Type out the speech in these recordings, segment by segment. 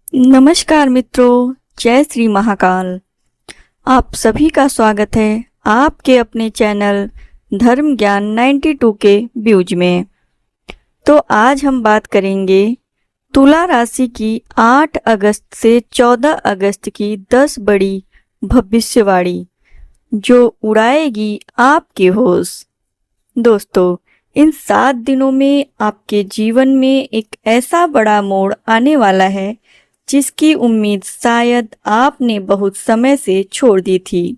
नमस्कार मित्रों, जय श्री महाकाल। आप सभी का स्वागत है आपके अपने चैनल धर्म ज्ञान 92 के व्यूज में। तो आज हम बात करेंगे तुला राशि की 8 अगस्त से 14 अगस्त की 10 बड़ी भविष्यवाणी जो उड़ाएगी आपके होश। दोस्तों, इन 7 दिनों में आपके जीवन में एक ऐसा बड़ा मोड़ आने वाला है जिसकी उम्मीद शायद आपने बहुत समय से छोड़ दी थी।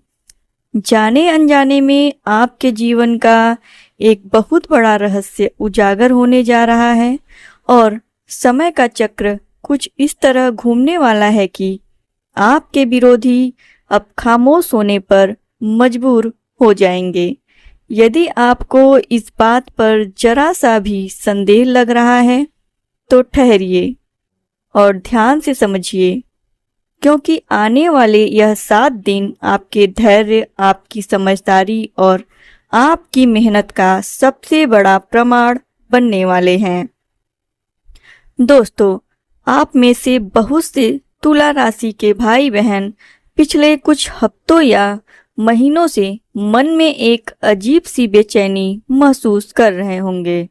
जाने अनजाने में आपके जीवन का एक बहुत बड़ा रहस्य उजागर होने जा रहा है और समय का चक्र कुछ इस तरह घूमने वाला है कि आपके विरोधी अब खामोश होने पर मजबूर हो जाएंगे। यदि आपको इस बात पर जरा सा भी संदेह लग रहा है तो ठहरिए और ध्यान से समझिए, क्योंकि आने वाले यह 7 दिन आपके धैर्य, आपकी समझदारी और आपकी मेहनत का सबसे बड़ा प्रमाण बनने वाले हैं। दोस्तों, आप में से बहुत से तुला राशि के भाई बहन पिछले कुछ हफ्तों या महीनों से मन में एक अजीब सी बेचैनी महसूस कर रहे होंगे।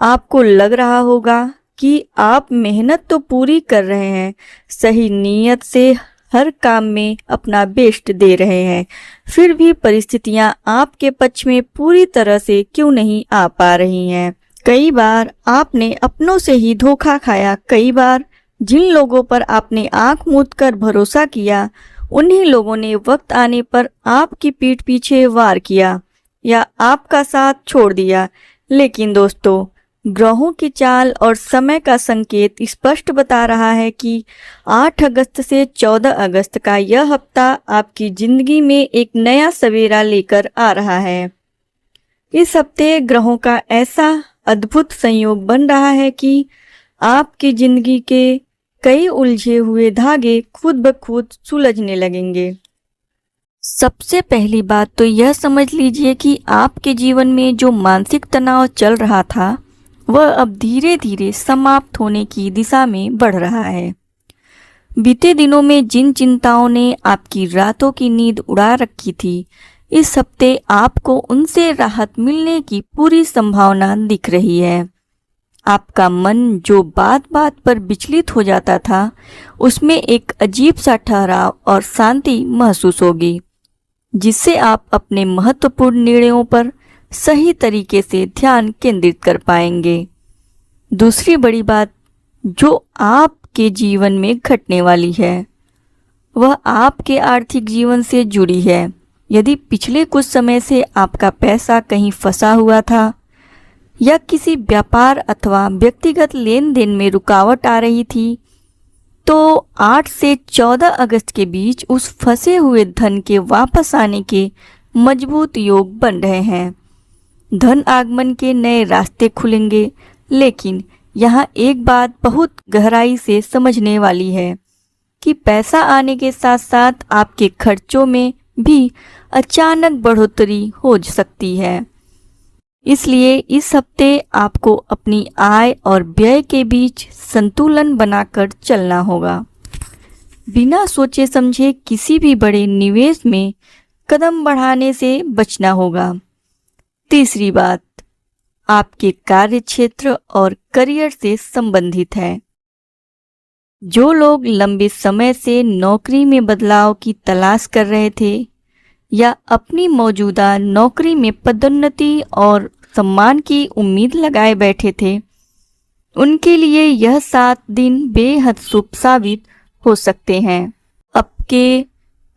आपको लग रहा होगा कि आप मेहनत तो पूरी कर रहे हैं, सही नीयत से हर काम में अपना बेस्ट दे रहे हैं, फिर भी परिस्थितियां आपके पक्ष में पूरी तरह से क्यों नहीं आ पा रही हैं। कई बार आपने अपनों से ही धोखा खाया, कई बार जिन लोगों पर आपने आंख मूंद कर भरोसा किया उन्हीं लोगों ने वक्त आने पर आपकी पीठ पीछे वार किया या आपका साथ छोड़ दिया। लेकिन दोस्तों, ग्रहों की चाल और समय का संकेत स्पष्ट बता रहा है कि 8 अगस्त से 14 अगस्त का यह हफ्ता आपकी जिंदगी में एक नया सवेरा लेकर आ रहा है। इस हफ्ते ग्रहों का ऐसा अद्भुत संयोग बन रहा है कि आपकी जिंदगी के कई उलझे हुए धागे खुद ब खुद सुलझने लगेंगे। सबसे पहली बात तो यह समझ लीजिए कि आपके जीवन में जो मानसिक तनाव चल रहा था वह अब धीरे धीरे समाप्त होने की दिशा में बढ़ रहा है। बीते दिनों में जिन चिंताओं ने आपकी रातों की नींद उड़ा रखी थी, इस हफ्ते आपको उनसे राहत मिलने की पूरी संभावना दिख रही है। आपका मन जो बात बात पर विचलित हो जाता था, उसमें एक अजीब सा ठहराव और शांति महसूस होगी, जिससे आप अपने महत्वपूर्ण निर्णयों पर सही तरीके से ध्यान केंद्रित कर पाएंगे। दूसरी बड़ी बात जो आपके जीवन में घटने वाली है वह आपके आर्थिक जीवन से जुड़ी है। यदि पिछले कुछ समय से आपका पैसा कहीं फंसा हुआ था या किसी व्यापार अथवा व्यक्तिगत लेन देन में रुकावट आ रही थी, तो 8 से 14 अगस्त के बीच उस फंसे हुए धन के वापस आने के मजबूत योग बन रहे हैं। धन आगमन के नए रास्ते खुलेंगे, लेकिन यहाँ एक बात बहुत गहराई से समझने वाली है कि पैसा आने के साथ साथ आपके खर्चों में भी अचानक बढ़ोतरी हो सकती है। इसलिए इस हफ्ते आपको अपनी आय और व्यय के बीच संतुलन बनाकर चलना होगा। बिना सोचे समझे किसी भी बड़े निवेश में कदम बढ़ाने से बचना होगा। तीसरी बात आपके कार्य क्षेत्र और करियर से संबंधित है। जो लोग लंबे समय से नौकरी में बदलाव की तलाश कर रहे थे या अपनी मौजूदा नौकरी में पदोन्नति और सम्मान की उम्मीद लगाए बैठे थे, उनके लिए यह 7 दिन बेहद शुभ साबित हो सकते हैं। आपके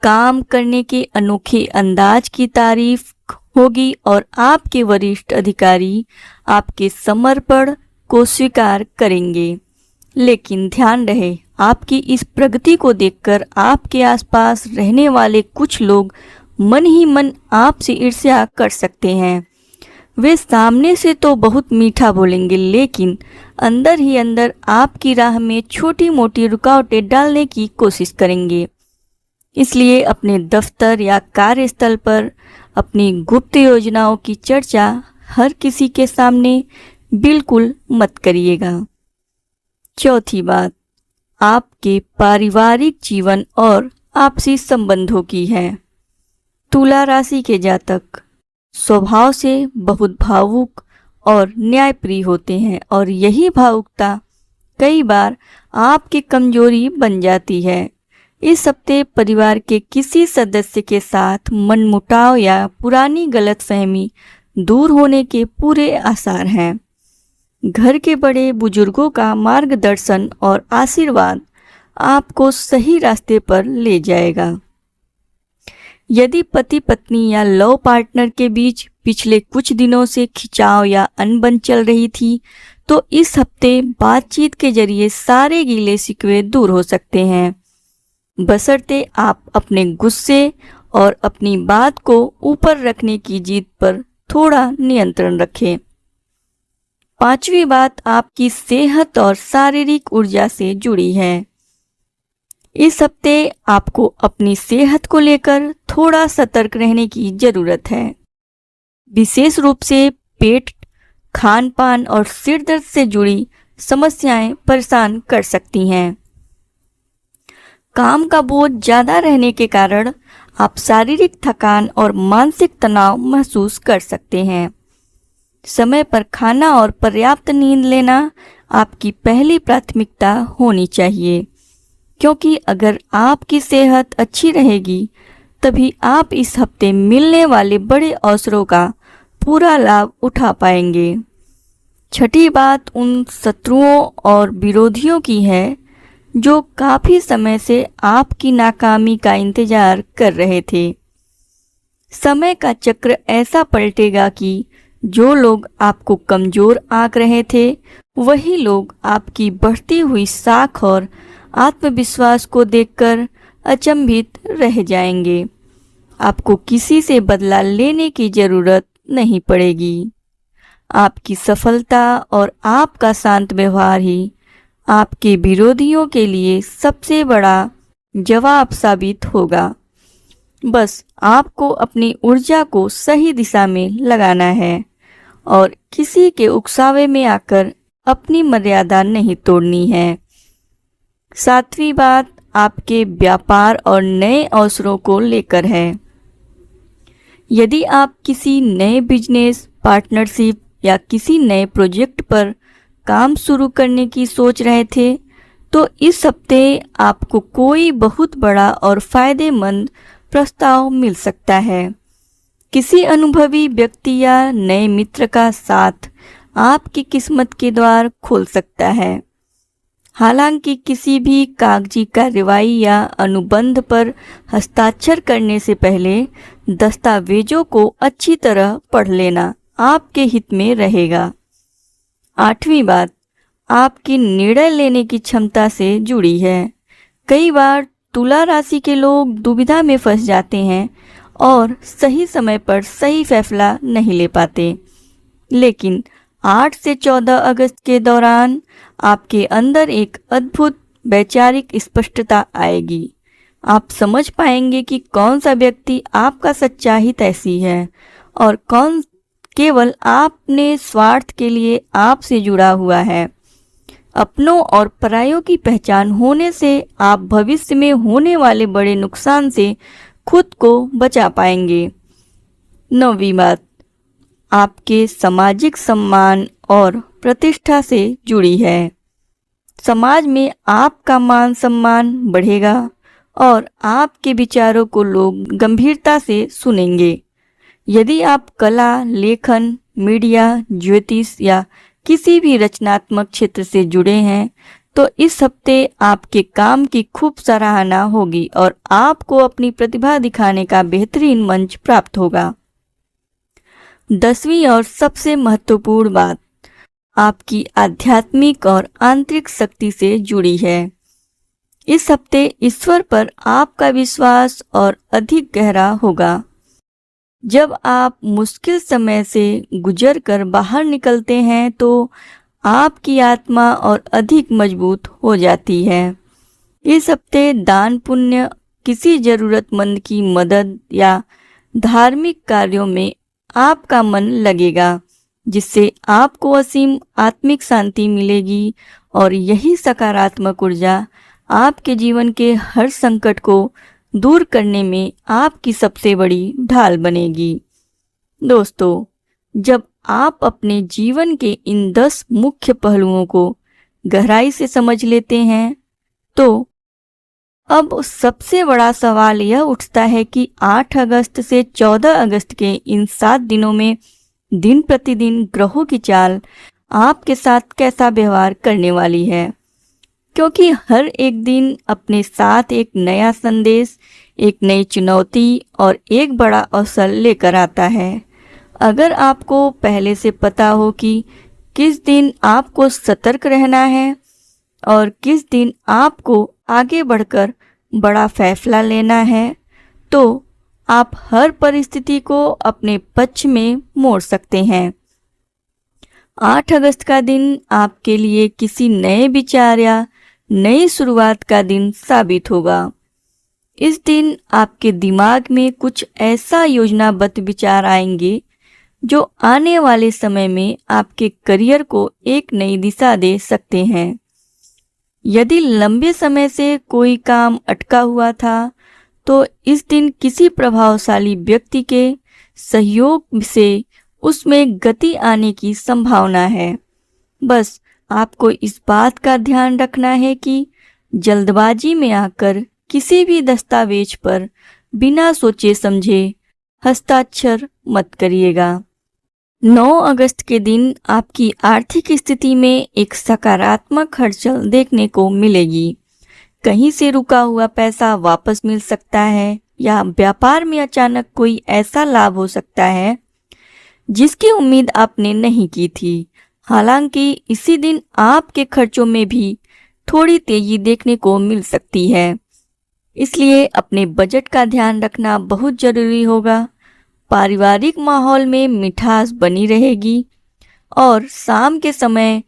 काम करने के अनोखे अंदाज की तारीफ होगी और आपके वरिष्ठ अधिकारी आपके समर्पण को स्वीकार करेंगे। लेकिन ध्यान रहे, आपकी इस प्रगति को देखकर आपके आसपास रहने वाले कुछ लोग मन ही मन आपसे ईर्ष्या कर सकते हैं। वे सामने से तो बहुत मीठा बोलेंगे, लेकिन अंदर ही अंदर आपकी राह में छोटी मोटी रुकावटें डालने की कोशिश करेंगे। इसलिए अपने दफ्तर या कार्यस्थल पर अपनी गुप्त योजनाओं की चर्चा हर किसी के सामने बिल्कुल मत करिएगा। चौथी बात, आपके पारिवारिक जीवन और आपसी संबंधों की है। तुला राशि के जातक स्वभाव से बहुत भावुक और न्यायप्रिय होते हैं और यही भावुकता कई बार आपकी कमजोरी बन जाती है। इस हफ्ते परिवार के किसी सदस्य के साथ मनमुटाव या पुरानी गलतफहमी दूर होने के पूरे आसार हैं। घर के बड़े बुजुर्गों का मार्गदर्शन और आशीर्वाद आपको सही रास्ते पर ले जाएगा। यदि पति पत्नी या लव पार्टनर के बीच पिछले कुछ दिनों से खिंचाव या अनबन चल रही थी, तो इस हफ्ते बातचीत के जरिए सारे गीले शिकवे दूर हो सकते हैं, बशर्ते आप अपने गुस्से और अपनी बात को ऊपर रखने की जिद पर थोड़ा नियंत्रण रखें। पांचवी बात आपकी सेहत और शारीरिक ऊर्जा से जुड़ी है। इस हफ्ते आपको अपनी सेहत को लेकर थोड़ा सतर्क रहने की जरूरत है। विशेष रूप से पेट, खान पान और सिर दर्द से जुड़ी समस्याएं परेशान कर सकती हैं। काम का बोझ ज्यादा रहने के कारण आप शारीरिक थकान और मानसिक तनाव महसूस कर सकते हैं। समय पर खाना और पर्याप्त नींद लेना आपकी पहली प्राथमिकता होनी चाहिए, क्योंकि अगर आपकी सेहत अच्छी रहेगी तभी आप इस हफ्ते मिलने वाले बड़े अवसरों का पूरा लाभ उठा पाएंगे। छठी बात उन शत्रुओं और विरोधियों की है जो काफी समय से आपकी नाकामी का इंतजार कर रहे थे। समय का चक्र ऐसा पलटेगा कि जो लोग आपको कमजोर आंक रहे थे, वही लोग आपकी बढ़ती हुई साख और आत्मविश्वास को देखकर अचंभित रह जाएंगे। आपको किसी से बदला लेने की जरूरत नहीं पड़ेगी। आपकी सफलता और आपका शांत व्यवहार ही आपके विरोधियों के लिए सबसे बड़ा जवाब साबित होगा। बस आपको अपनी ऊर्जा को सही दिशा में लगाना है और किसी के उकसावे में आकर अपनी मर्यादा नहीं तोड़नी है। सातवीं बात आपके व्यापार और नए अवसरों को लेकर है। यदि आप किसी नए बिजनेस पार्टनरशिप या किसी नए प्रोजेक्ट पर काम शुरू करने की सोच रहे थे, तो इस हफ्ते आपको कोई बहुत बड़ा और फायदेमंद प्रस्ताव मिल सकता है। किसी अनुभवी व्यक्ति या नए मित्र का साथ आपकी किस्मत के द्वार खोल सकता है। हालांकि किसी भी कागजी कार्रवाई या अनुबंध पर हस्ताक्षर करने से पहले दस्तावेजों को अच्छी तरह पढ़ लेना आपके हित में रहेगा। आठवीं बात आपकी निर्णय लेने की क्षमता से जुड़ी है। कई बार तुला राशि के लोग दुविधा में फंस जाते हैं और सही समय पर सही फैसला नहीं ले पाते, लेकिन 8 से 14 अगस्त के दौरान आपके अंदर एक अद्भुत वैचारिक स्पष्टता आएगी। आप समझ पाएंगे कि कौन सा व्यक्ति आपका सच्चा हितैषी है और कौन केवल अपने स्वार्थ के लिए आपसे जुड़ा हुआ है। अपनों और परायों की पहचान होने से आप भविष्य में होने वाले बड़े नुकसान से खुद को बचा पाएंगे। 9वीं बात आपके सामाजिक सम्मान और प्रतिष्ठा से जुड़ी है। समाज में आपका मान सम्मान बढ़ेगा और आपके विचारों को लोग गंभीरता से सुनेंगे। यदि आप कला, लेखन, मीडिया, ज्योतिष या किसी भी रचनात्मक क्षेत्र से जुड़े हैं, तो इस हफ्ते आपके काम की खूब सराहना होगी और आपको अपनी प्रतिभा दिखाने का बेहतरीन मंच प्राप्त होगा। 10वीं और सबसे महत्वपूर्ण बात आपकी आध्यात्मिक और आंतरिक शक्ति से जुड़ी है। इस हफ्ते ईश्वर पर आपका विश्वास और अधिक गहरा होगा। जब आप मुश्किल समय से गुजर कर बाहर निकलते हैं तो आपकी आत्मा और अधिक मजबूत हो जाती है। इस हफ्ते दान पुण्य, किसी जरूरतमंद की मदद या धार्मिक कार्यों में आपका मन लगेगा, जिससे आपको असीम आत्मिक शांति मिलेगी और यही सकारात्मक ऊर्जा आपके जीवन के हर संकट को दूर करने में आपकी सबसे बड़ी ढाल बनेगी। दोस्तों, जब आप अपने जीवन के इन 10 मुख्य पहलुओं को गहराई से समझ लेते हैं, तो अब सबसे बड़ा सवाल यह उठता है कि 8 अगस्त से 14 अगस्त के इन 7 दिनों में दिन प्रतिदिन ग्रहों की चाल आपके साथ कैसा व्यवहार करने वाली है, क्योंकि हर एक दिन अपने साथ एक नया संदेश, एक नई चुनौती और एक बड़ा अवसर लेकर आता है। अगर आपको पहले से पता हो कि किस दिन आपको सतर्क रहना है और किस दिन आपको आगे बढ़कर बड़ा फैसला लेना है, तो आप हर परिस्थिति को अपने पक्ष में मोड़ सकते हैं। 8 अगस्त का दिन आपके लिए किसी नए विचार या नई शुरुआत का दिन साबित होगा। इस दिन आपके दिमाग में कुछ ऐसा योजनाबद्ध विचार आएंगे जो आने वाले समय में आपके करियर को एक नई दिशा दे सकते हैं। यदि लंबे समय से कोई काम अटका हुआ था, तो इस दिन किसी प्रभावशाली व्यक्ति के सहयोग से उसमें गति आने की संभावना है। बस आपको इस बात का ध्यान रखना है कि जल्दबाजी में आकर किसी भी दस्तावेज पर बिना सोचे समझे हस्ताक्षर मत करिएगा। 9 अगस्त के दिन आपकी आर्थिक स्थिति में एक सकारात्मक हलचल देखने को मिलेगी। कहीं से रुका हुआ पैसा वापस मिल सकता है या व्यापार में अचानक कोई ऐसा लाभ हो सकता है जिसकी उम्मीद आपने नहीं की थी। हालांकि इसी दिन आपके खर्चों में भी थोड़ी तेजी देखने को मिल सकती है, इसलिए अपने बजट का ध्यान रखना बहुत जरूरी होगा। पारिवारिक माहौल में मिठास बनी रहेगी और शाम के समय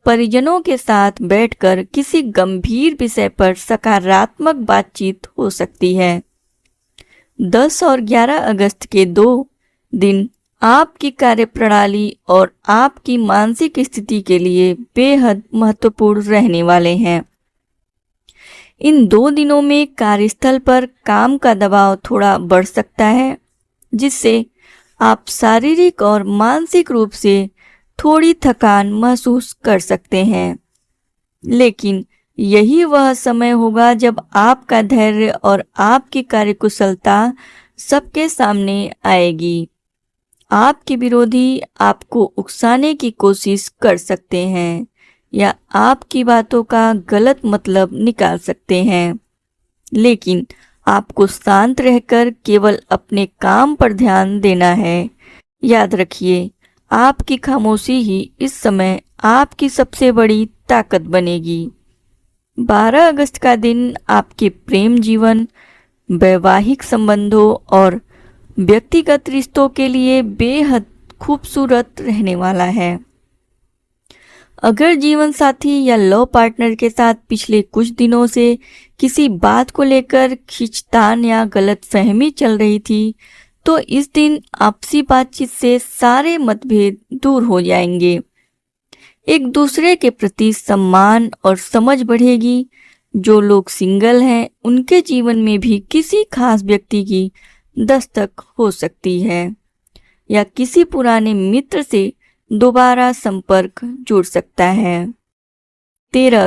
परिजनों के साथ बैठकर किसी गंभीर विषय पर सकारात्मक बातचीत हो सकती है। 10 और 11 अगस्त के 2 दिन आपकी कार्यप्रणाली और आपकी मानसिक स्थिति के लिए बेहद महत्वपूर्ण रहने वाले हैं। इन 2 दिनों में कार्यस्थल पर काम का दबाव थोड़ा बढ़ सकता है, जिससे आप शारीरिक और मानसिक रूप से थोड़ी थकान महसूस कर सकते हैं। लेकिन यही वह समय होगा जब आपका धैर्य और आपकी कार्यकुशलता सबके सामने आएगी। आपके विरोधी आपको उकसाने की कोशिश कर सकते हैं या आपकी बातों का गलत मतलब निकाल सकते हैं, लेकिन आपको शांत रहकर केवल अपने काम पर ध्यान देना है। याद रखिए, आपकी खामोशी ही इस समय आपकी सबसे बड़ी ताकत बनेगी। 12 अगस्त का दिन आपके प्रेम जीवन, वैवाहिक संबंधों और व्यक्तिगत रिश्तों के लिए बेहद खूबसूरत रहने वाला है। अगर जीवन साथी या लव पार्टनर के साथ पिछले कुछ दिनों से किसी बात को लेकर खींचतान या गलतफहमी चल रही थी, तो इस दिन आपसी बातचीत से सारे मतभेद दूर हो जाएंगे। एक दूसरे के प्रति सम्मान और समझ बढ़ेगी। जो लोग सिंगल हैं, उनके जीवन में भी किसी खास व्यक्ति की दस्तक हो सकती है या किसी पुराने मित्र से दोबारा संपर्क जुड़ सकता है। 13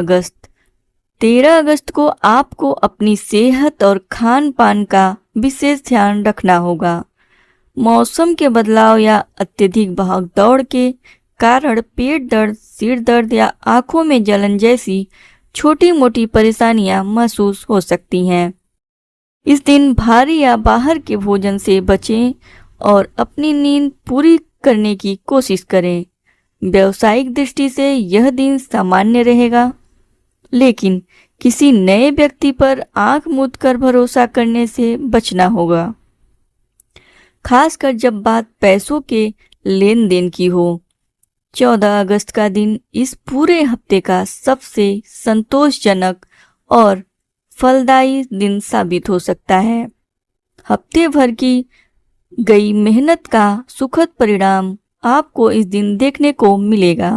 अगस्त को आपको अपनी सेहत और खान पान का विशेष ध्यान रखना होगा। मौसम के बदलाव या अत्यधिक भागदौड़ के कारण पेट दर्द, सिर दर्द या आंखों में जलन जैसी छोटी मोटी परेशानियां महसूस हो सकती हैं। इस दिन भारी या बाहर के भोजन से बचें और अपनी नींद पूरी करने की कोशिश करें। व्यावसायिक दृष्टि से यह दिन सामान्य रहेगा, लेकिन किसी नए व्यक्ति पर आंख मूंद कर भरोसा करने से बचना होगा, खासकर जब बात पैसों के लेन देन की हो। 14 अगस्त का दिन इस पूरे हफ्ते का सबसे संतोषजनक और फलदायी दिन साबित हो सकता है। हफ्ते भर की गई मेहनत का सुखद परिणाम आपको इस दिन देखने को मिलेगा।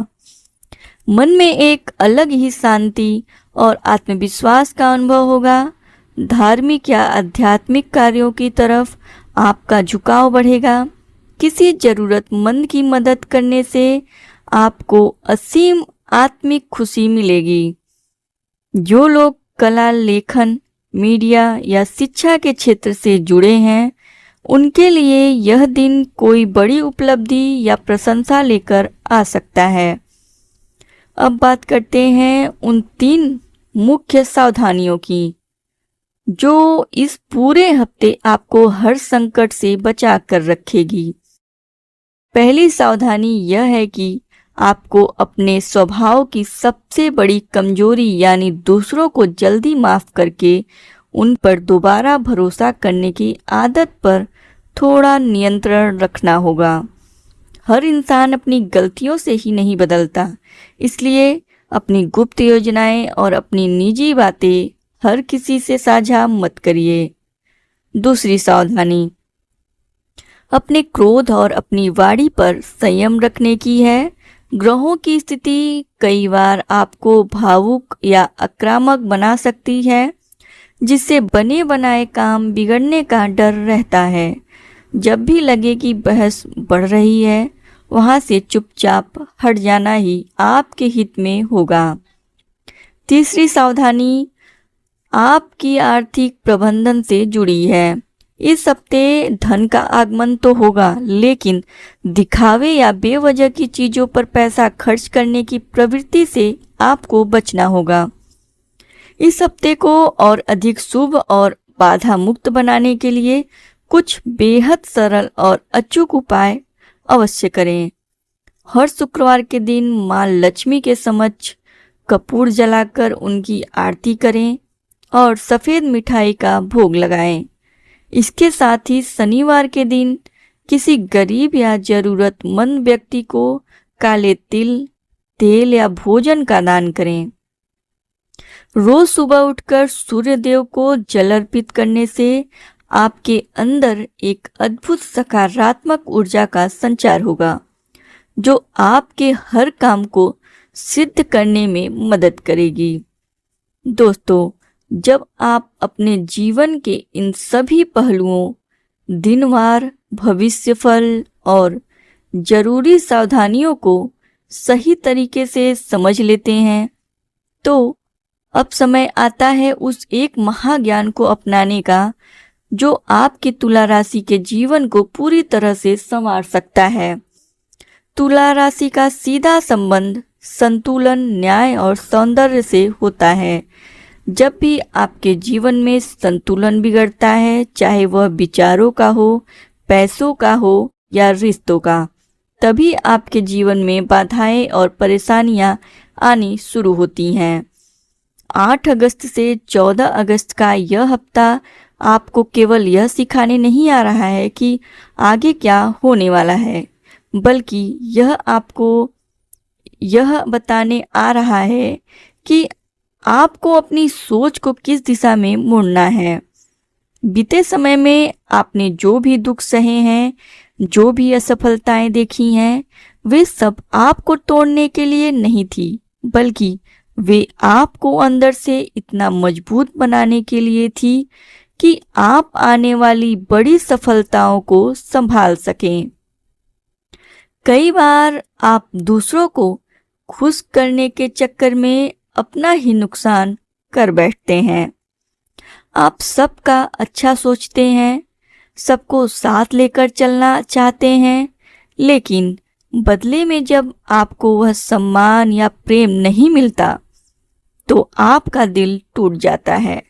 मन में एक अलग ही शांति और आत्मविश्वास का अनुभव होगा। धार्मिक या आध्यात्मिक कार्यों की तरफ आपका झुकाव बढ़ेगा। किसी जरूरतमंद की मदद करने से आपको असीम आत्मिक खुशी मिलेगी। जो लोग कला, लेखन, मीडिया या शिक्षा के क्षेत्र से जुड़े हैं, उनके लिए यह दिन कोई बड़ी उपलब्धि या प्रशंसा लेकर आ सकता है। अब बात करते हैं उन 3 मुख्य सावधानियों की जो इस पूरे हफ्ते आपको हर संकट से बचा कर रखेगी। पहली सावधानी यह है कि आपको अपने स्वभाव की सबसे बड़ी कमजोरी यानी दूसरों को जल्दी माफ करके उन पर दोबारा भरोसा करने की आदत पर थोड़ा नियंत्रण रखना होगा। हर इंसान अपनी गलतियों से ही नहीं बदलता, इसलिए अपनी गुप्त योजनाएं और अपनी निजी बातें हर किसी से साझा मत करिए। दूसरी सावधानी अपने क्रोध और अपनी वाणी पर संयम रखने की है। ग्रहों की स्थिति कई बार आपको भावुक या आक्रामक बना सकती है, जिससे बने बनाए काम बिगड़ने का डर रहता है। जब भी लगे कि बहस बढ़ रही है, वहां से चुपचाप हट जाना ही आपके हित में होगा। तीसरी सावधानी आपकी आर्थिक प्रबंधन से जुड़ी है। इस हफ्ते धन का आगमन तो होगा, लेकिन दिखावे या बेवजह की चीजों पर पैसा खर्च करने की प्रवृत्ति से आपको बचना होगा। इस हफ्ते को और अधिक शुभ और बाधा मुक्त बनाने के लिए कुछ बेहद सरल और अचूक उपाय अवश्य करें। हर शुक्रवार के दिन मां लक्ष्मी के समक्ष कपूर जलाकर उनकी आरती करें और सफ़ेद मिठाई का भोग लगाएं। इसके साथ ही शनिवार के दिन किसी गरीब या जरूरतमंद व्यक्ति को काले तिल, तेल या भोजन का दान करें। रोज सुबह उठकर सूर्य देव को जल अर्पित करने से आपके अंदर एक अद्भुत सकारात्मक ऊर्जा का संचार होगा, जो आपके हर काम को सिद्ध करने में मदद करेगी। दोस्तों, जब आप अपने जीवन के इन सभी पहलुओं, दिनवार, भविष्यफल और जरूरी सावधानियों को सही तरीके से समझ लेते हैं, तो अब समय आता है उस एक महाज्ञान को अपनाने का जो आपके तुला राशि के जीवन को पूरी तरह से संवार सकता है। तुला राशि का सीधा संबंध संतुलन, न्याय और सौंदर्य से होता है। जब भी आपके जीवन में संतुलन बिगड़ता है, चाहे वह विचारों का हो, पैसों का हो या रिश्तों का, तभी आपके जीवन में बाधाएं और परेशानियां आनी शुरू होती हैं। 8 अगस्त से 14 अगस्त का यह हफ्ता आपको केवल यह सिखाने नहीं आ रहा है कि आगे क्या होने वाला है, बल्कि यह आपको यह बताने आ रहा है कि आपको अपनी सोच को किस दिशा में मोड़ना है। बीते समय में आपने जो भी दुख सहे हैं, जो भी असफलताएं देखी हैं, वे सब आपको तोड़ने के लिए नहीं थी, बल्कि वे आपको अंदर से इतना मजबूत बनाने के लिए थी कि आप आने वाली बड़ी सफलताओं को संभाल सकें। कई बार आप दूसरों को खुश करने के चक्कर में अपना ही नुकसान कर बैठते हैं। आप सबका अच्छा सोचते हैं, सबको साथ लेकर चलना चाहते हैं, लेकिन बदले में जब आपको वह सम्मान या प्रेम नहीं मिलता, तो आपका दिल टूट जाता है।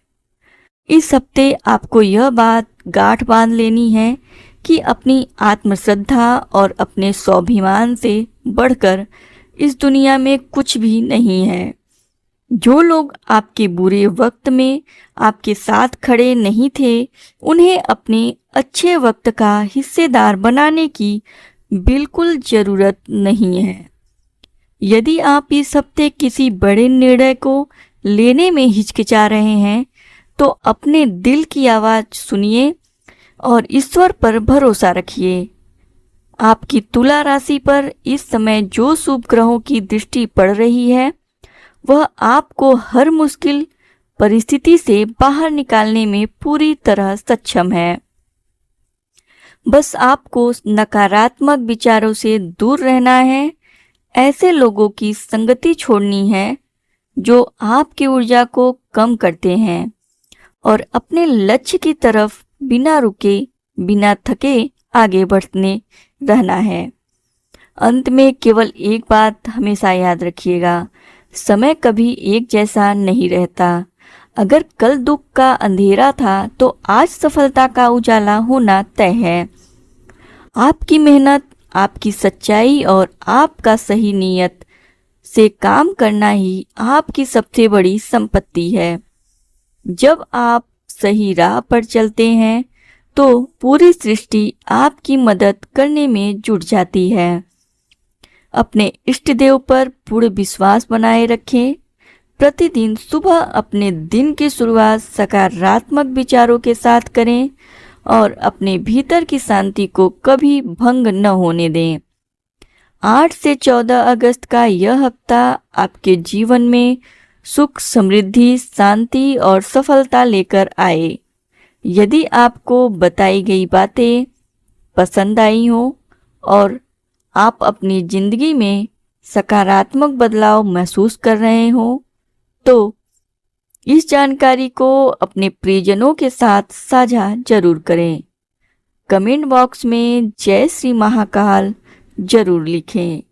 इस हफ्ते आपको यह बात गांठ बांध लेनी है कि अपनी आत्मश्रद्धा और अपने स्वाभिमान से बढ़कर इस दुनिया में कुछ भी नहीं है। जो लोग आपके बुरे वक्त में आपके साथ खड़े नहीं थे, उन्हें अपने अच्छे वक्त का हिस्सेदार बनाने की बिल्कुल जरूरत नहीं है। यदि आप इस हफ्ते किसी बड़े निर्णय को लेने में हिचकिचा रहे हैं, तो अपने दिल की आवाज़ सुनिए और ईश्वर पर भरोसा रखिए। आपकी तुला राशि पर इस समय जो शुभ ग्रहों की दृष्टि पड़ रही है, वह आपको हर मुश्किल परिस्थिति से बाहर निकालने में पूरी तरह सक्षम है। बस आपको नकारात्मक विचारों से दूर रहना है, ऐसे लोगों की संगति छोड़नी है जो आपकी ऊर्जा को कम करते हैं, और अपने लक्ष्य की तरफ बिना रुके बिना थके आगे बढ़ते रहना है। अंत में केवल एक बात हमेशा याद रखिएगा, समय कभी एक जैसा नहीं रहता। अगर कल दुख का अंधेरा था तो आज सफलता का उजाला होना तय है। आपकी मेहनत, आपकी सच्चाई और आपका सही नीयत से काम करना ही आपकी सबसे बड़ी संपत्ति है। जब आप सही राह पर चलते हैं तो पूरी सृष्टि आपकी मदद करने में जुट जाती है। अपने इष्ट देव पर पूर्ण विश्वास बनाए रखें। प्रतिदिन सुबह अपने दिन की शुरुआत सकारात्मक विचारों के साथ करें और अपने भीतर की शांति को कभी भंग न होने दें। 8 से 14 अगस्त का यह हफ्ता आपके जीवन में सुख, समृद्धि, शांति और सफलता लेकर आए। यदि आपको बताई गई बातें पसंद आई हो और आप अपनी जिंदगी में सकारात्मक बदलाव महसूस कर रहे हो तो इस जानकारी को अपने प्रियजनों के साथ साझा जरूर करें। कमेंट बॉक्स में जय श्री महाकाल जरूर लिखें।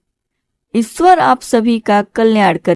ईश्वर आप सभी का कल्याण करें।